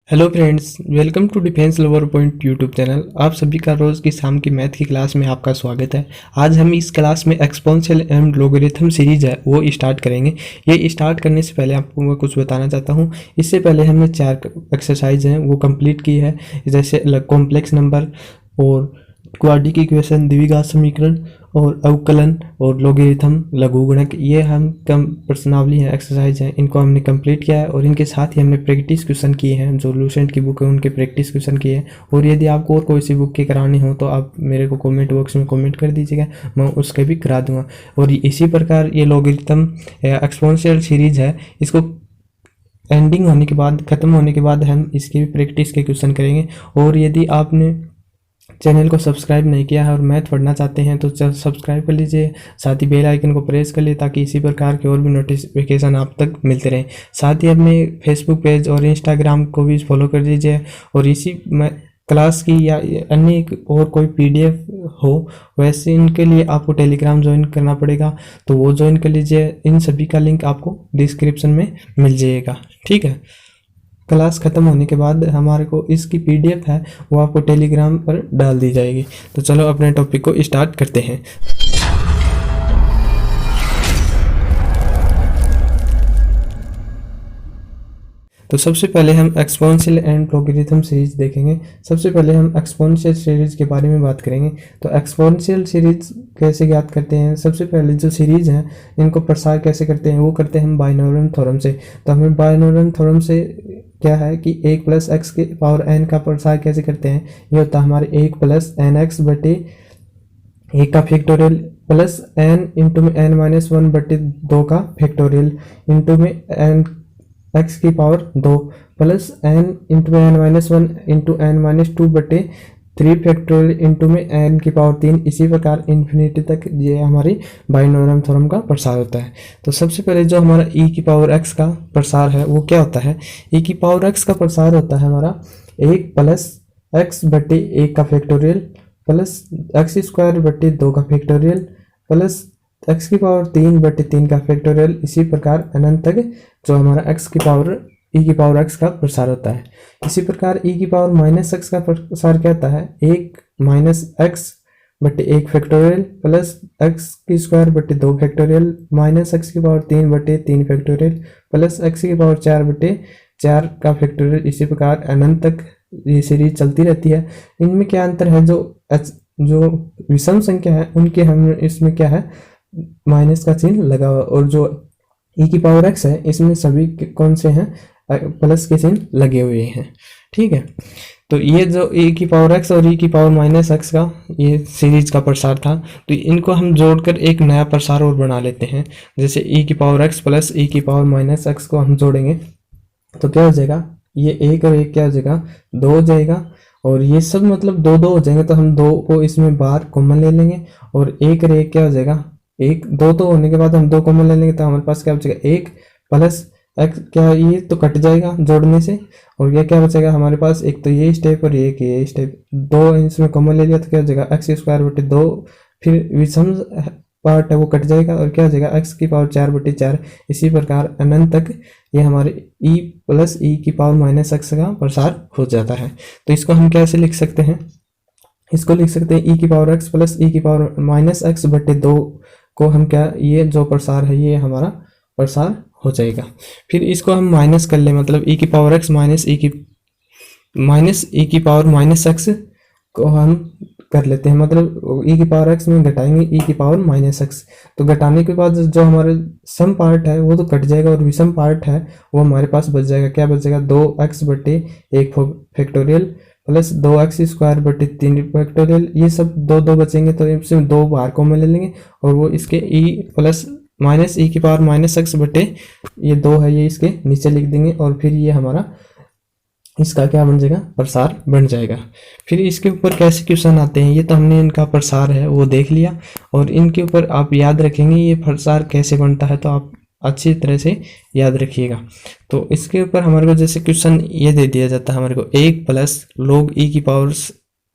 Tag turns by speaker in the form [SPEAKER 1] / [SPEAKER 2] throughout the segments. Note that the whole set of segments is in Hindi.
[SPEAKER 1] Hello friends, welcome to defence lover point YouTube channel. आप सभी का रोज़ की शाम की मैथ की क्लास में आपका स्वागत है। आज हम इस क्लास में एक्सपोनेंशियल एंड लोगरिथम सीरीज है वो स्टार्ट करेंगे। ये स्टार्ट करने से पहले आपको मैं कुछ बताना चाहता हूँ। इससे पहले हमने 4 एक्सरसाइज हैं वो कंप्लीट की है, जैसे कॉम्प्लेक्स नंबर और क्वाड्रेटिक इक्वेशन, द्विघात समीकरण और अवकलन और लोगरिथम लघुगणक। ये हम कम प्रश्नावली हैं, एक्सरसाइज हैं, इनको हमने कंप्लीट किया है और इनके साथ ही हमने प्रैक्टिस क्वेश्चन किए हैं। जो लूसेंट की बुक है उनके प्रैक्टिस क्वेश्चन किए हैं। और यदि आपको और कोई सी बुक की करानी हो तो आप मेरे को कमेंट बॉक्स में कमेंट कर दीजिएगा, मैं उसके भी करा दूंगा। और इसी प्रकार ये लोगरिथम एक्सपोनेंशियल सीरीज है, इसको एंडिंग होने के बाद, ख़त्म होने के बाद हम इसकी भी प्रैक्टिस के क्वेश्चन करेंगे। और यदि आपने चैनल को सब्सक्राइब नहीं किया है और मैथ पढ़ना चाहते हैं तो सब्सक्राइब कर लीजिए, साथ ही बेल आइकन को प्रेस कर लिए ताकि इसी प्रकार के और भी नोटिफिकेशन आप तक मिलते रहें। साथ ही अपने फेसबुक पेज और इंस्टाग्राम को भी फॉलो कर लीजिए। और इसी क्लास की या अन्य और कोई पीडीएफ हो वैसे इनके लिए आपको टेलीग्राम ज्वाइन करना पड़ेगा, तो वो ज्वाइन कर लीजिए। इन सभी का लिंक आपको डिस्क्रिप्शन में मिल जाएगा, ठीक है। क्लास ख़त्म होने के बाद हमारे को इसकी पीडीएफ है वो आपको टेलीग्राम पर डाल दी जाएगी। तो चलो अपने टॉपिक को स्टार्ट करते हैं। तो सबसे पहले हम एक्सपोनेंशियल एंड लोगरिथम सीरीज देखेंगे। सबसे पहले हम एक्सपोनेंशियल सीरीज के बारे में बात करेंगे। तो एक्सपोनेंशियल सीरीज कैसे ज्ञात करते हैं? सबसे पहले जो सीरीज हैं इनको प्रसार कैसे करते हैं, वो करते हैं हम बाइनोमियल थ्योरम से। तो हमें बाइनोमियल थ्योरम से क्या है कि 1 + x के पावर n का प्रसार कैसे करते हैं, ये होता है हमारे 1 + nx बटे 1 का फैक्टोरियल प्लस n इंटू में n-1 बटे 2 का फैक्टोरियल इंटू में n x की पावर 2 प्लस n इंटू में n-1 इंटू n-2 बटे 3 फैक्टोरियल इंटू में n की पावर 3। इसी प्रकार इन्फिनिटी तक ये हमारी बाइनोमियल थ्योरम का प्रसार होता है। तो सबसे पहले जो हमारा e की पावर x का प्रसार है वो क्या होता है? e की पावर x का प्रसार होता है हमारा 1 + x बटे 1 का फैक्टोरियल प्लस x² बटे 2 का फैक्टोरियल प्लस x की पावर 3 बटे 3 का फैक्टोरियल। इसी प्रकार अनंत तक जो हमारा e की पावर x का प्रसार होता है। इसी प्रकार e की पावर -x का प्रसार क्या होता है? 1 - x बटे 1 फैक्टोरियल प्लस x² बटे 2 फैक्टोरियल माइनस x की पावर 3 बटे 3 फैक्टोरियल प्लस x की पावर 4 बटे 4 का फैक्टोरियल। इसी प्रकार अनंत तक ये सीरीज चलती रहती है। इनमें क्या अंतर है? जो विषम संख्या है उनके हम इसमें क्या है, माइनस का चिन्ह लगा हुआ, और जो e की पावर x है इसमें सभी कौन से हैं, प्लस के चिन्ह लगे हुए हैं, ठीक है। तो ये जो e की पावर x और e की पावर -x का ये सीरीज का प्रसार था, तो इनको हम जोड़कर एक नया प्रसार और बना लेते हैं। जैसे e की पावर x प्लस e की पावर -x को हम जोड़ेंगे तो क्या हो जाएगा, ये 1 और 1 क्या हो जाएगा, 2 हो जाएगा। और ये सब मतलब 2 2 हो जाएंगे, तो हम 2 को इसमें बाहर कॉमन ले लेंगे और 1 और 1 क्या हो जाएगा, 1 2 तो होने के बाद हम 2 कॉमन ले लेंगे तो हमारे पास क्या बचेगा, 1 प्लस x, क्या ये तो कट जाएगा जोड़ने से, और ये क्या बचेगा हमारे पास, एक तो ये स्टेप और एक ये स्टेप, 2 इसमें कॉमन ले लिया तो क्या हो जाएगा, x² बटे 2। फिर विषम पार्ट है वो कट जाएगा और क्या हो जाएगा, x की पावर 4 बटे 4। इसी प्रकार अनंत तक ये हमारे e प्लस e की पावर -x का प्रसार हो जाता है। तो इसको हम कैसे लिख सकते हैं? इसको लिख सकते हैं e की पावर x प्लस e की पावर -x बटे 2 को हम क्या, ये जो प्रसार है ये हमारा प्रसार हो जाएगा। फिर इसको हम माइनस कर ले, मतलब e की पावर x माइनस e की पावर -x को हम कर लेते हैं, मतलब e की पावर x में घटाएंगे e की पावर -x। तो घटाने के बाद जो हमारे सम पार्ट है वो तो कट जाएगा और विषम पार्ट है वो हमारे पास बच जाएगा। क्या बचेगा, 2x बटे 1 फैक्टोरियल प्लस 2x² बटे 3 फैक्टोरियल। ये सब 2 2 बचेंगे तो इसमें 2 बाहर कॉमन ले लेंगे और वो इसके e प्लस -e की पावर -x बटे ये 2 है, ये इसके नीचे लिख देंगे और फिर ये हमारा इसका क्या बन जाएगा, प्रसार बन जाएगा। फिर इसके ऊपर कैसे क्वेश्चन आते हैं, ये तो हमने इनका प्रसार है वो देख लिया, और इनके ऊपर आप याद रखेंगे ये प्रसार कैसे बनता है, तो आप अच्छी तरह से याद रखिएगा। तो इसके ऊपर हमारे को जैसे क्वेश्चन ये दे दिया जाता है हमारे को, 1 प्लस log e की पावर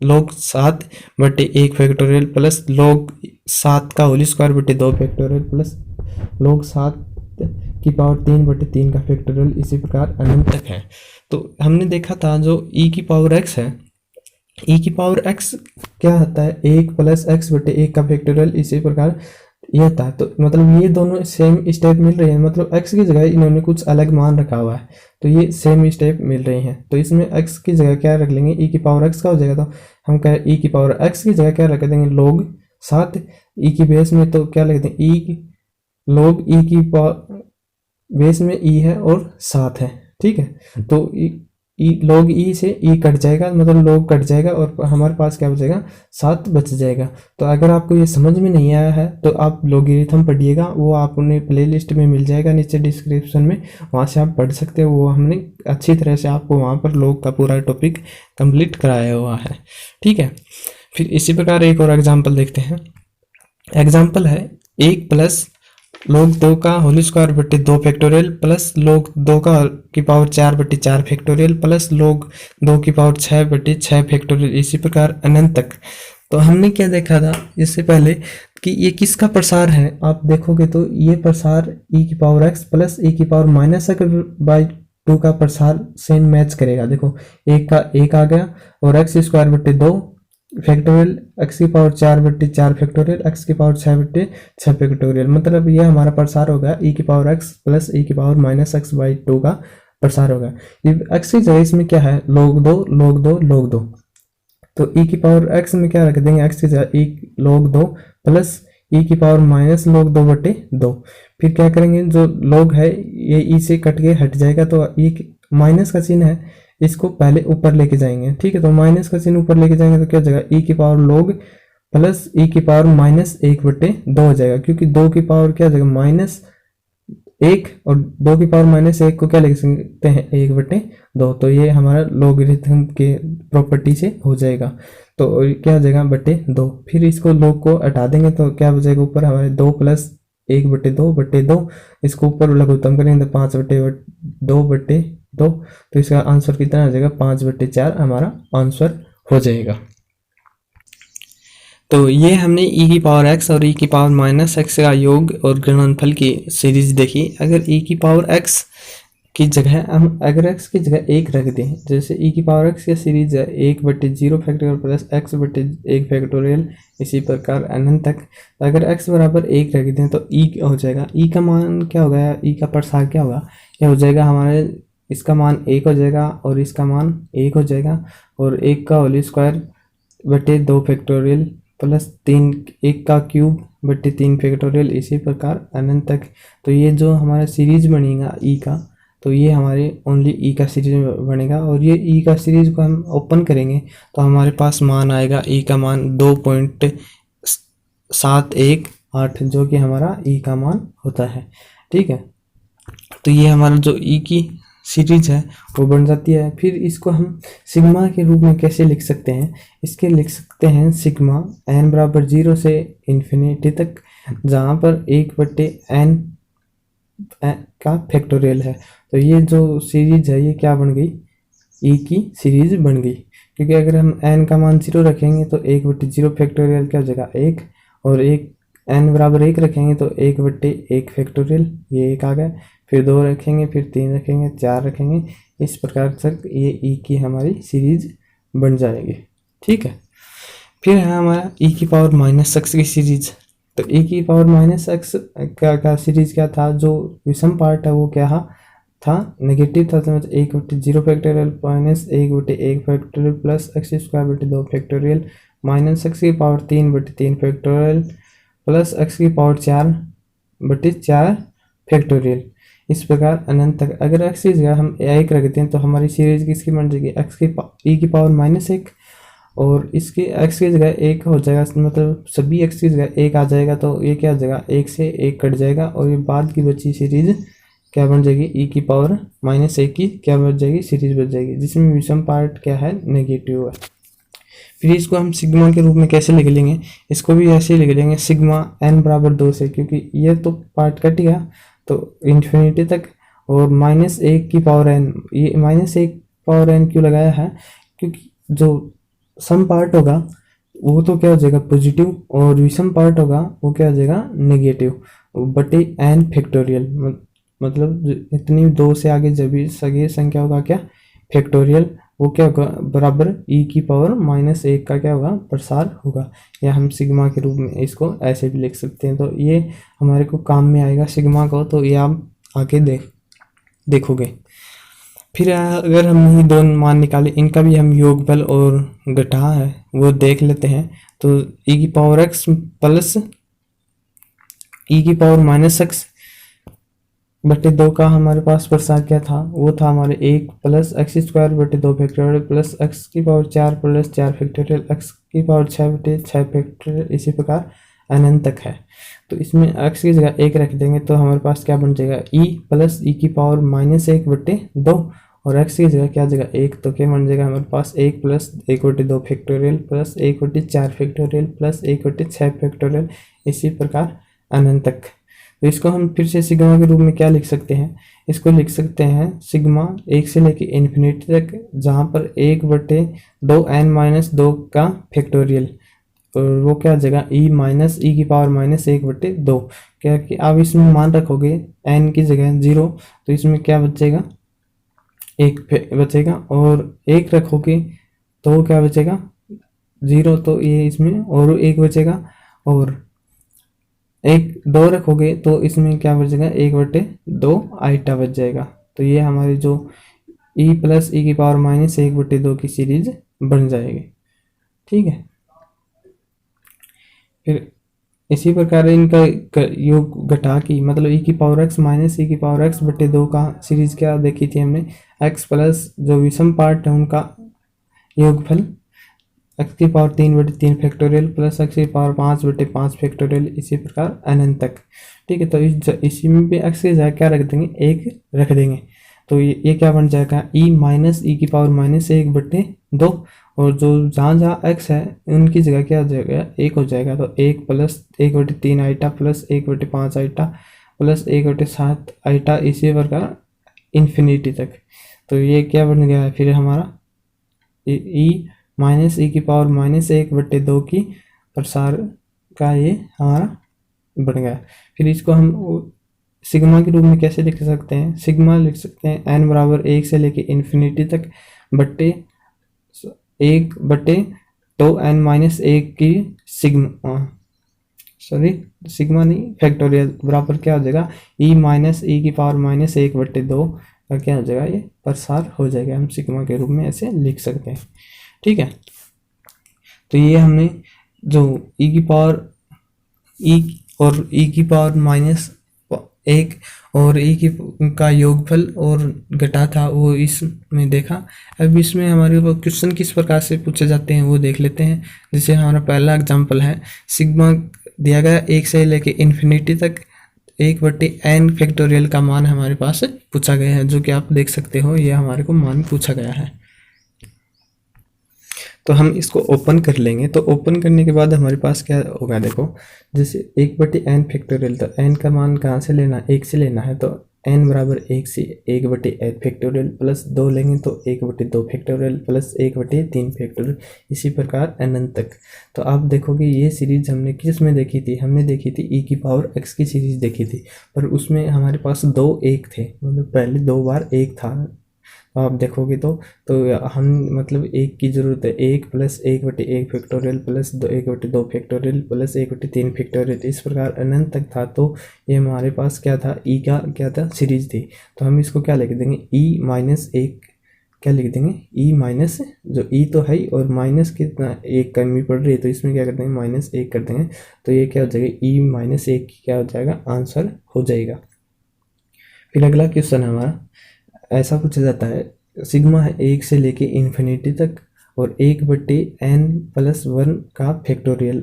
[SPEAKER 1] log 7 बटे 1 फैक्टोरियल प्लस log 7 का होल स्क्वायर बटे 2 फैक्टोरियल प्लस log 7 की पावर 3/3 का फैक्टोरियल इसी प्रकार अनंत तक है। तो हमने देखा था जो e की पावर x है, e की पावर x क्या होता है, 1 + x/1 का फैक्टोरियल इसी प्रकार ये था। तो मतलब ये दोनों सेम स्टेप मिल रहे हैं, मतलब x की जगह इन्होंने कुछ अलग मान रखा हुआ है, तो ये सेम स्टेप मिल रहे हैं। तो इसमें x की जगह क्या रख लेंगे, e की पावर x का हो जाएगा, तो हम कहें e की पावर x की जगह क्या रख देंगे, log 7। e की बेस में तो क्या लिख दें, log e की पावर बेस में e है और 7 है, ठीक है। तो log e से e कट जाएगा, मतलब log कट जाएगा और हमारे पास क्या बचेगा, 7 बच जाएगा। तो अगर आपको ये समझ में नहीं आया है तो आप लॉगरिथम पढ़िएगा, वो आपने प्लेलिस्ट में मिल जाएगा नीचे डिस्क्रिप्शन में, वहाँ से आप पढ़ सकते हो। वो हमने अच्छी तरह से आपको वहाँ पर log का पूरा टॉपिक कंप्लीट कराया हुआ है, ठीक है। फिर इसी प्रकार एक और एग्जाम्पल देखते हैं। एग्जाम्पल है 1 + log 2 का होल स्क्वायर बटे 2 फैक्टोरियल प्लस log 2 का की पावर 4/4 फैक्टोरियल प्लस log 2 की पावर 6/6 फैक्टोरियल इसी प्रकार अनंत तक। तो हमने क्या देखा था इससे पहले कि ये किसका प्रसार है, आप देखोगे तो ये प्रसार e की पावर x प्लस e की पावर -x/2 का प्रसार सेम मैच करेगा। देखो एक का एक आ गया और x² 2 फैक्टोरियल x की पावर 4/4 फैक्टोरियल x की पावर 6/6 फैक्टोरियल, मतलब ये हमारा प्रसार होगा e की पावर x प्लस e की पावर -x/2 का प्रसार होगा। ये x की जगह इसमें क्या है, log 2 log 2 log 2, तो e की पावर x में क्या रख देंगे, x की जगह e log 2 प्लस e की पावर -log 2/2। फिर क्या करेंगे, जो log है ये e से कट के हट जाएगा, तो e माइनस का चिन्ह है इसको पहले ऊपर लेके जाएंगे, ठीक है। तो माइनस का चिन्ह ऊपर लेके जाएंगे तो क्या हो जाएगा, e की पावर log प्लस e की पावर -1/2 हो जाएगा, क्योंकि 2 की पावर क्या हो जाएगा -1 और 2 की पावर -1 को क्या लिख सकते हैं 1/2। तो ये हमारा लॉगरिथम के प्रॉपर्टी से हो जाएगा, तो क्या हो जाएगा /2। फिर इसको log को हटा देंगे तो क्या हो जाएगा, ऊपर हमारे 2 + 1/2/2, इसको ऊपर लघुत्तम करेंगे तो 5/2/2, तो इसका आंसर कितना आ जाएगा 5/4 हमारा आंसर हो जाएगा। तो ये हमने e की पावर x और e की पावर -x का योग और गुणनफल की सीरीज देखी। अगर e की पावर x की जगह हम अगर x की जगह 1 रख दें, जैसे e की पावर x की सीरीज है 1/0 फैक्टोरियल प्लस x/1 फैक्टोरियल इसी प्रकार अनंत तक। अगर x बराबर 1 रख दें तो e हो जाएगा, e का मान क्या होगा, e का प्रसार क्या होगा, यह हो जाएगा हमारे इसका मान 1 हो जाएगा और इसका मान 1 हो जाएगा, और 1 का होल स्क्वायर बटे 2 फैक्टोरियल प्लस 1 का क्यूब बटे 3 फैक्टोरियल इसी प्रकार अनंत तक। तो ये जो हमारा सीरीज बनेगा e का, तो ये हमारे ओनली e का सीरीज बनेगा, और ये e का सीरीज को हम ओपन करेंगे तो हमारे पास मान आएगा e का मान 2.718 जो कि हमारा e का मान होता है, ठीक है। तो ये हमारा जो e की सीरीज है वो बन जाती है। फिर इसको हम सिग्मा के रूप में कैसे लिख सकते हैं, इसके लिख सकते हैं सिग्मा n बराबर 0 से इन्फिनिटी तक, जहाँ पर 1/n का फैक्टोरियल है। तो ये जो सीरीज है ये क्या बन गई, e की सीरीज बन गई, क्योंकि अगर हम n का मान 0 रखेंगे तो 1/0 फैक्टोरियल क्या हो जाएगा 1, और n बराबर 1 रखेंगे तो 1/1 फैक्टोरियल ये 1 आ गया, फिर 2 रखेंगे, फिर 3 रखेंगे, 4 रखेंगे, इस प्रकार तक ये e की हमारी सीरीज बन जाएगी, ठीक है। फिर है हमारा e की पावर -x की सीरीज। तो e की पावर -x का सीरीज क्या था, जो विषम पार्ट है वो क्या था नेगेटिव था, तो 1/0 factorial -1/1 factorial plus x² 2 factorial minus x की पावर 3/3 फैक्टोरियल प्लस x की पावर 4/4 फैक्टोरियल इस प्रकार अनंत तक। अगर x की जगह हम 1 रखते हैं तो हमारी सीरीज किसकी बन जाएगी, e की पावर -1, और इसकी x की जगह 1 हो जाएगा, मतलब सभी x की जगह 1 आ जाएगा, तो ये क्या हो जाएगा 1 से 1 कट जाएगा, और ये बाद की बची सीरीज क्या बन जाएगी, e की पावर -1 की क्या बन जाएगी सीरीज बन जाएगी, जिसमें विषम पार्ट क्या है नेगेटिव है। फिर इसको हम सिग्मा के रूप में कैसे लिख लेंगे, इसको भी ऐसे लिख लेंगे सिग्मा n बराबर 2 से, क्योंकि ये तो पार्ट कट गया तो इन्फिनिटी तक, और -1 की पावर n, ये -1 पावर n क्यों लगाया है, क्योंकि जो सम पार्ट होगा वो तो क्या हो जाएगा पॉजिटिव, और विषम पार्ट होगा वो क्या हो जाएगा नेगेटिव बटे n फैक्टोरियल, मतलब इतनी 2 से आगे जब भी सगी संख्या होगा क्या फैक्टोरियल, वो क्या होगा बराबर e की पावर -1 का क्या होगा प्रसार होगा, या हम सिग्मा के रूप में इसको ऐसे भी लिख सकते हैं। तो ये हमारे को काम में आएगा सिग्मा को, तो ये आप आगे देखोगे। फिर अगर हम ये दोनों मान निकाले, इनका भी हम योगफल और घटा है वो देख लेते हैं। तो e की पावर x प्लस e की पावर -x बटे 2 का हमारे पास प्रसार क्या था, वो था हमारे 1 प्लस एक्स स्क्वायर बटे 2 फैक्टोरियल प्लस एक्स की पावर 4 प्लस 4 फैक्टोरियल एक्स की पावर 6 बटे 6 फैक्टोरियल, इसी प्रकार अनंत तक है। तो इसमें x की जगह 1 रख देंगे तो हमारे पास क्या बन जाएगा e प्लस e की पावर -1 बटे 2, और x की जगह क्या जगह 1, तो क्या बन जाएगा हमारे पास 1 प्लस 1 बटे 2 फैक्टोरियल प्लस 1 बटे 4 फैक्टोरियल प्लस 1 बटे 6 फैक्टोरियल, इसी प्रकार अनंत तक। तो इसको हम फिर से सिग्मा के रूप में क्या लिख सकते हैं, इसको लिख सकते हैं सिग्मा 1 से लेके इन्फिनिटी तक, जहाँ पर 1 बटे 2n-2 का फैक्टोरियल, और वो क्या जगह e माइनस ई की पावर -1 बटे 2। क्या कि आप इसमें मान रखोगे n की जगह 0, तो इसमें क्या बचेगा 1 बचेगा, और 1 रखोगे तो क्या बचेगा 0, तो ये इसमें और 1 बचेगा, और 2 रखोगे तो इसमें क्या बचेगा 1 बटे 2 आइटा बच जाएगा। तो ये हमारी जो e प्लस ई की पावर -1 बटे 2 की सीरीज बन जाएगी। ठीक है, फिर इसी प्रकार इनका योग घटा की, मतलब e की पावर x माइनस ई की पावर x बटे 2 का सीरीज क्या देखी थी हमने, x प्लस जो विषम पार्ट है उनका योगफल x की पावर 3 बटे 3 फैक्टोरियल प्लस x की पावर 5 बटे 5 फैक्टोरियल, इसी प्रकार अनंत तक। ठीक है, तो इसी में भी x की जगह क्या रख देंगे 1 रख देंगे, तो ये क्या बन जाएगा e माइनस ई की पावर -1 बटे 2, और जो जहाँ जहाँ x है उनकी जगह क्या हो जाएगा 1 हो जाएगा, तो 1 प्लस 1 बटे 3 आइटा प्लस 1 बटे 5 आइटा प्लस 1 बटे 7 आइटा, इसी प्रकार इन्फिनिटी तक। तो ये क्या बन गया है फिर हमारा e माइनस ई की पावर -1 बटे 2 की प्रसार का ये हमारा बन गया। फिर इसको हम सिग्मा के रूप में कैसे लिख सकते हैं, सिग्मा लिख सकते हैं n बराबर 1 से लेके इन्फिनिटी तक बटे 1 बटे 2n-1 की सिग्मा नहीं फैक्टोरियल बराबर क्या हो जाएगा e माइनस ई की पावर -1 बटे 2 का क्या हो जाएगा ये प्रसार हो जाएगा। हम सिग्मा के रूप में ऐसे लिख सकते हैं। ठीक है, तो ये हमने जो e की पावर e और e की पावर -1 और e की का योगफल और घटा था वो इसमें देखा। अब इसमें हमारे को क्वेश्चन किस प्रकार से पूछे जाते हैं वो देख लेते हैं। जैसे हमारा पहला एग्जांपल है, सिग्मा दिया गया 1 से लेके इन्फिनिटी तक 1 बटे n फैक्टोरियल का मान हमारे पास पूछा गया है, जो कि आप देख सकते हो ये हमारे को मान पूछा गया है। तो हम इसको ओपन कर लेंगे, तो ओपन करने के बाद हमारे पास क्या होगा, देखो जैसे 1 बटे n फैक्टोरियल, तो n का मान कहाँ से लेना है 1 से लेना है, तो n बराबर 1 से 1 बटे n फैक्टोरियल प्लस 2 लेंगे तो 1 बटे 2 फैक्टोरियल प्लस 1 बटे 3 फैक्टोरियल, इसी प्रकार अनंत तक। तो आप देखोगे ये सीरीज हमने किस में देखी थी, हमने देखी थी e की पावर x की सीरीज देखी थी, पर उसमें हमारे पास 2 1 थे, मतलब पहले 2 बार 1 था। आप देखोगे तो हम मतलब 1 की ज़रूरत है, 1 प्लस 1 बटे 1 फैक्टोरियल प्लस 1 बटे 2 फैक्टोरियल प्लस 1 बटे 3 फैक्टोरियल, इस प्रकार अनंत तक था। तो ये हमारे पास क्या था e का क्या था सीरीज थी। तो हम इसको क्या लिख देंगे e माइनस 1, क्या लिख देंगे e माइनस, जो e तो है ही और माइनस कितना 1 कमी पड़ रही है, तो इसमें क्या कर देंगे -1 कर देंगे, तो ये क्या हो जाएगा e माइनस 1 क्या हो जाएगा आंसर हो जाएगा। फिर अगला क्वेश्चन हमारा ऐसा पूछा जाता है, सिग्मा है 1 से लेके इन्फिनिटी तक और 1 बटे n प्लस 1 का फैक्टोरियल,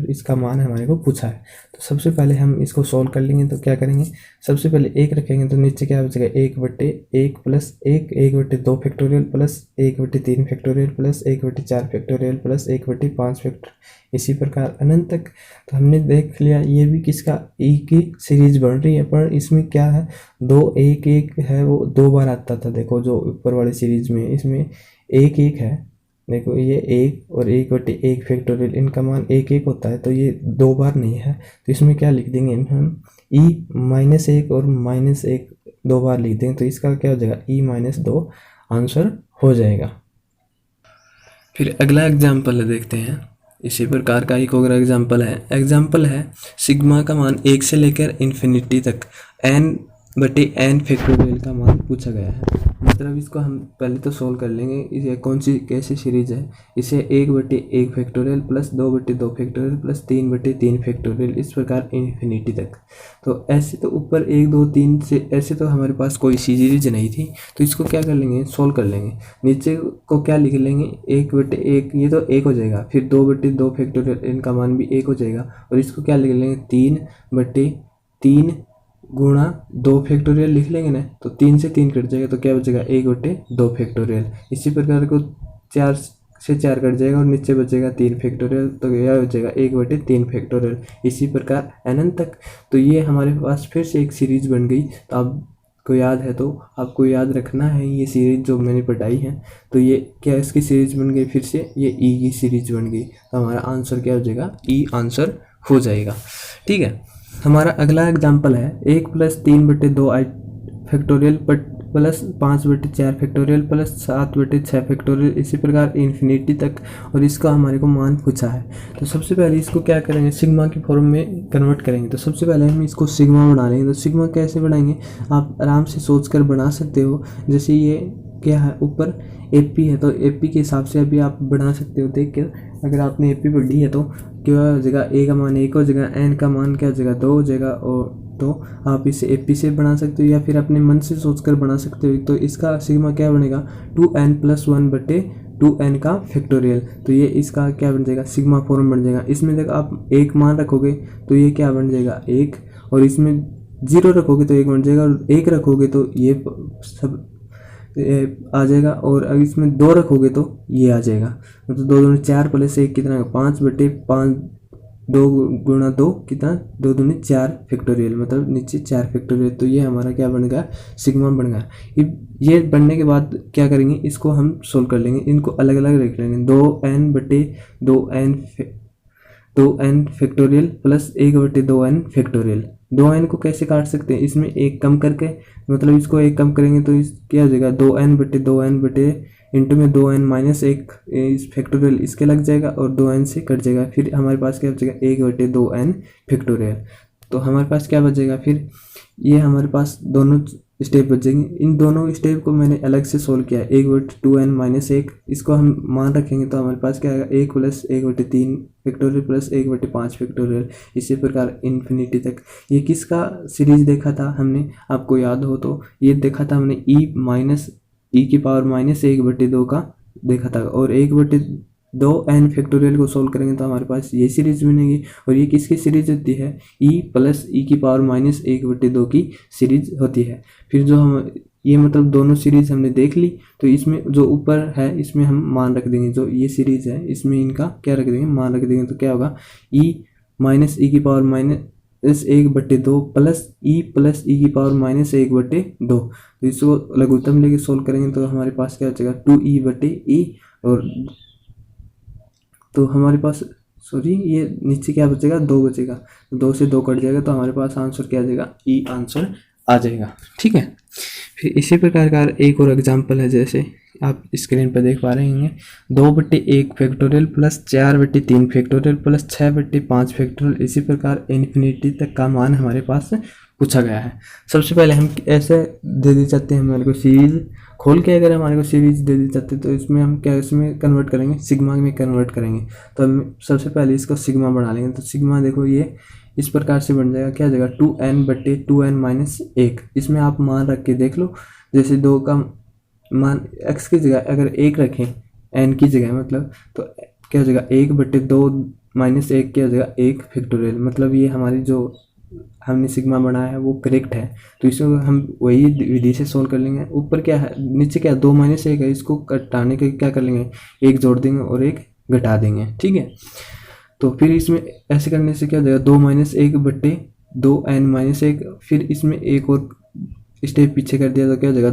[SPEAKER 1] इसका मान हमारे को पूछा है। तो सबसे पहले हम इसको सॉल्व कर लेंगे। तो क्या करेंगे, सबसे पहले 1 रखेंगे तो नीचे क्या बचेगा 1 बटे 1 प्लस 1 बटे 2 फैक्टोरियल प्लस 1 बटे 3 फैक्टोरियल प्लस 1 बटे 4 फैक्टोरियल प्लस 1 बटे 5 फैक्टोरियल, इसी प्रकार अनंत तक। तो हमने देख लिया ये भी किसका e की सीरीज बन रही है, पर इसमें क्या है 2 1 1 है, वो 2 बार आता था। देखो जो ऊपर वाली सीरीज में इसमें 1 1 है, देखो ये 1 और 1 बटे 1 फैक्टोरियल, इनका मान 1 1 होता है, तो ये 2 बार नहीं है। तो इसमें क्या लिख देंगे हम -1 और -1 दो बार लिख दें तो इसका क्या हो जाएगा, E-2 आंसर हो जाएगा। फिर अगला एग्जाम्पल देखते हैं। इसी प्रकार का एक और एग्जाम्पल है सिग्मा का मान 1 से लेकर इन्फिनिटी तक n/n फैक्टोरियल का मान पूछा गया है। मतलब इसको हम पहले तो सोल्व कर लेंगे। इसे कौन सी कैसी सीरीज है, इसे 1/1 factorial plus 2/2 factorial plus 3/3 factorial, इस प्रकार इन्फिनिटी तक। तो ऐसे तो ऊपर 1 2 3 से ऐसे तो हमारे पास कोई सीरीज नहीं थी, तो इसको क्या कर लेंगे, सोल्व कर लेंगे। नीचे को क्या लिख लेंगे, 1/1, ये तो 1 हो जाएगा। फिर 2/2 फैक्टोरियल, इनका मान भी 1 हो जाएगा। और इसको क्या लिख लेंगे, 3/3 गुणा 2 फैक्टोरियल लिख लेंगे ना, तो 3 से 3 कट जाएगा तो क्या बचेगा, 1/2 फैक्टोरियल। इसी प्रकार को 4 से 4 कट जाएगा और नीचे बचेगा 3 फैक्टोरियल, तो यह हो जाएगा 1/3 फैक्टोरियल। इसी प्रकार अनंत तक। तो ये हमारे पास फिर से एक सीरीज बन गई। तो आपको याद है तो आपको याद रखना है ये सीरीज जो मैंने पढ़ाई है। तो ये क्या इसकी सीरीज बन गई, फिर से ये ई की सीरीज बन गई। तो हमारा आंसर क्या हो जाएगा, ई आंसर हो जाएगा। ठीक है, हमारा अगला एग्जाम्पल है 1 + 3/2 factorial plus 5/4 factorial plus 7/6 factorial, इसी प्रकार इन्फिनिटी तक। और इसका हमारे को मान पूछा है। तो सबसे पहले इसको क्या करेंगे, सिग्मा की फॉर्म में कन्वर्ट करेंगे। तो सबसे पहले हम इसको सिग्मा बना लेंगे। तो सिग्मा कैसे बनाएंगे, आप आराम से सोच कर बना सकते हो। जैसे ये क्या है, ऊपर एपी है तो एपी के हिसाब से अभी आप बना सकते हो देख कर। अगर आपने एपी पढ़ी है तो क्या हो जाएगा, ए का मान 1 हो जाएगा, एन का मान क्या हो जाएगा, 2 हो जाएगा। और तो आप इसे एपी से बना सकते हो या फिर अपने मन से सोचकर बना सकते हो। तो इसका सिग्मा क्या बनेगा, 2n + 1/2n का फैक्टोरियल। तो ये इसका क्या बन जाएगा, सिग्मा फॉर्म बन जाएगा। इसमें देख आप 1 मान रखोगे तो ये क्या बन जाएगा, 1। और इसमें 0 रखोगे तो 1 बन जाएगा, और 1 रखोगे तो ये सब आ जाएगा। और अगर इसमें 2 रखोगे तो ये आ जाएगा। मतलब 2 दूनी 4 + 1 कितना, 5/5, 2 गुणा 2 कितना, 2 दूनी 4 फैक्टोरियल, मतलब नीचे 4 फैक्टोरियल। तो ये हमारा क्या बन गया, सिग्मा बन गया। ये बनने के बाद क्या करेंगे, इसको हम सोल्व कर लेंगे। इनको अलग अलग रख लेंगे, 2n factorial plus 1/2n factorial. 2n को कैसे काट सकते हैं, इसमें एक कम करके, मतलब इसको एक कम करेंगे तो इस क्या हो जाएगा, 2n/2n इंटू में 2n-1 इस फैक्टोरियल इसके लग जाएगा और 2n से कट जाएगा। फिर हमारे पास क्या बचेगा, 1/2n फैक्टोरियल। तो हमारे पास क्या बचेगा, फिर ये हमारे पास दोनों स्टेप बचेंगे। इन दोनों स्टेप को मैंने अलग से सोल्व किया है। 1/2n-1 इसको हम मान रखेंगे तो हमारे पास क्या आएगा, 1 + 1/3 फैक्टोरियल प्लस 1/5 फैक्टोरियल, इसी प्रकार इन्फिनिटी तक। ये किसका सीरीज देखा था हमने, आपको याद हो तो ये देखा था हमने e⁻1/2 का देखा था। और 1/2n फैक्टोरियल को सोल्व करेंगे तो हमारे पास ये सीरीज बनेगी। और ये किसकी सीरीज होती है, e + e⁻1/2 की सीरीज होती है। फिर जो हम ये मतलब दोनों सीरीज हमने देख ली। तो इसमें जो ऊपर है इसमें हम मान रख देंगे, जो ये सीरीज है इसमें इनका क्या रख देंगे, मान रख देंगे। तो क्या होगा, e⁻1/2 प्लस e + e⁻1/2। तो इसको लघुत्तम लेके सोल्व करेंगे तो हमारे पास क्या बचेगा, 2e/e। और तो हमारे पास ये नीचे क्या बचेगा, 2 बचेगा। 2 से 2 कट जाएगा तो हमारे पास आंसर क्या आ जाएगा, ई आंसर आ जाएगा। ठीक है, फिर इसी प्रकार का एक और एग्जांपल है, जैसे आप स्क्रीन पर देख पा रहे होंगे, 2/1 factorial plus 4/3 factorial plus 6/5 factorial, इसी प्रकार इन्फिनिटी तक का मान हमारे पास पूछा गया है। सबसे पहले हम ऐसे दे दी जाते हैं हमारे को सीरीज खोल के, अगर हमारे को सीरीज दे दी जाती है तो इसमें हम क्या इसमें कन्वर्ट करेंगे, सिग्मा में कन्वर्ट करेंगे। तो हम सबसे पहले इसको सिग्मा बना लेंगे। तो सिग्मा देखो ये इस प्रकार से बन जाएगा, क्या जाएगा, 2n/2n-1। इसमें आप मान रख के देख लो, जैसे 2 का मान x की जगह अगर 1 रखें n की जगह, मतलब तो क्या हो जाएगा, 1/2-1 क्या हो जाएगा, 1 फैक्टोरियल। मतलब ये हमारी जो हमने सिग्मा बनाया है वो करेक्ट है। तो इसको हम वही विधि से सोल्व कर लेंगे। ऊपर क्या है, नीचे क्या 2-1 है, इसको घटाने के क्या कर लेंगे, 1 जोड़ देंगे और 1 घटा देंगे। ठीक है, तो फिर इसमें ऐसे करने से क्या हो जाएगा, 2-1/2n-1। फिर इसमें एक और स्टेप पीछे कर दिया तो क्या हो जाएगा,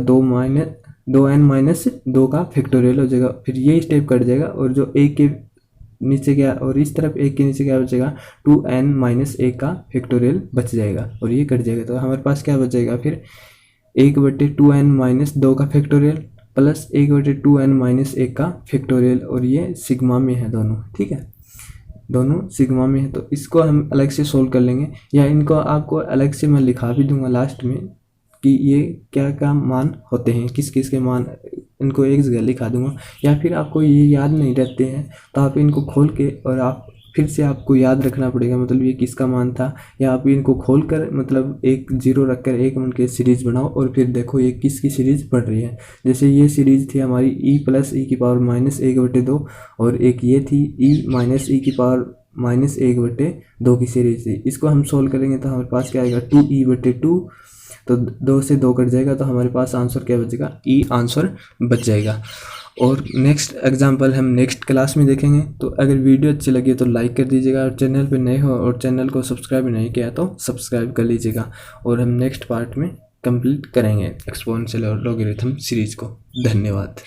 [SPEAKER 1] 2n-2 का फैक्टोरियल हो जाएगा। फिर ये स्टेप कट जाएगा और जो 1 के नीचे गया और इस तरफ 1 के नीचे क्या बचेगा 2n माइनस 1 का फैक्टोरियल बच जाएगा और ये कट जाएगा। तो हमारे पास क्या बचेगा फिर 1/2n माइनस 2 का फैक्टोरियल प्लस 1/2n माइनस 1 का फैक्टोरियल और ये सिग्मा में है दोनों, ठीक है, दोनों सिग्मा में है। तो इसको हम अलग से सोल्व कर लेंगे या इनको आपको अलग से मैं लिखा भी दूंगा लास्ट में कि ये क्या क्या मान होते हैं, किस किस के मान, इनको एक जगह लिखा दूंगा। या फिर आपको ये याद नहीं रहते हैं तो आप इनको खोल के और आप फिर से आपको याद रखना पड़ेगा मतलब ये किसका मान था, या आप इनको खोल कर मतलब एक जीरो रखकर 1 मिनट की सीरीज बनाओ और फिर देखो ये किसकी सीरीज बढ़ रही है। जैसे ये सीरीज थी हमारी e प्लस ई की पावर माइनस 1/2 और एक ये थी e माइनस ई की पावर माइनस 1/2 की सीरीज थी। इसको हम सोल्व करेंगे तो हमारे पास क्या आएगा 2e/2, तो 2 से 2 कट जाएगा तो हमारे पास आंसर क्या बचेगा e आंसर बच जाएगा। और नेक्स्ट एग्जांपल हम नेक्स्ट क्लास में देखेंगे। तो अगर वीडियो अच्छी लगी तो लाइक कर दीजिएगा और चैनल पे नए हो और चैनल को सब्सक्राइब नहीं किया तो सब्सक्राइब कर लीजिएगा और हम नेक्स्ट पार्ट में कंप्लीट करेंगे एक्सपोनेंशियल और लॉगरिथम सीरीज को। धन्यवाद।